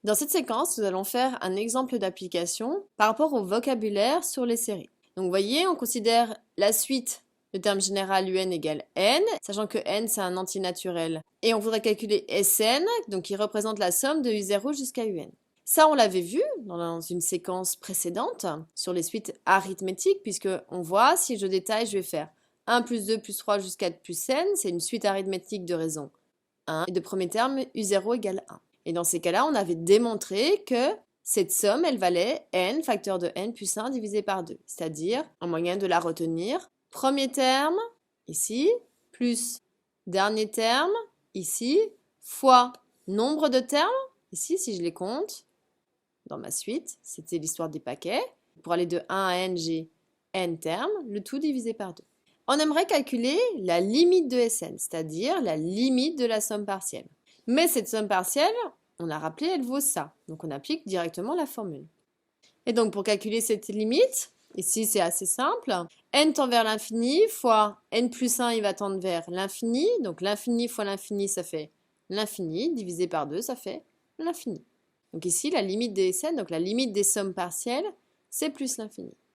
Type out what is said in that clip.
Dans cette séquence, nous allons faire un exemple d'application par rapport au vocabulaire sur les séries. Donc vous voyez, on considère la suite, le terme général UN égale N, sachant que N c'est un antinaturel. Et on voudrait calculer Sn, donc qui représente la somme de U0 jusqu'à UN. Ça, on l'avait vu dans une séquence précédente sur les suites arithmétiques, puisque on voit, si je détaille, je vais faire 1 plus 2 plus 3 jusqu'à plus n, c'est une suite arithmétique de raison 1, et de premier terme, U0 égale 1. Et dans ces cas-là, on avait démontré que cette somme, elle valait n, facteur de n plus 1 divisé par 2. C'est-à-dire, un moyen de la retenir, premier terme, ici, plus dernier terme, ici, fois nombre de termes, ici, si je les compte, dans ma suite, c'était l'histoire des paquets. Pour aller de 1 à n, j'ai n termes, le tout divisé par 2. On aimerait calculer la limite de Sn, c'est-à-dire la limite de la somme partielle. Mais cette somme partielle, on a rappelé, elle vaut ça. Donc on applique directement la formule. Et donc pour calculer cette limite, ici c'est assez simple, n tend vers l'infini fois n plus 1, il va tendre vers l'infini. Donc l'infini fois l'infini, ça fait l'infini, divisé par 2, ça fait l'infini. Donc ici, la limite des Sn, donc la limite des sommes partielles, c'est plus l'infini.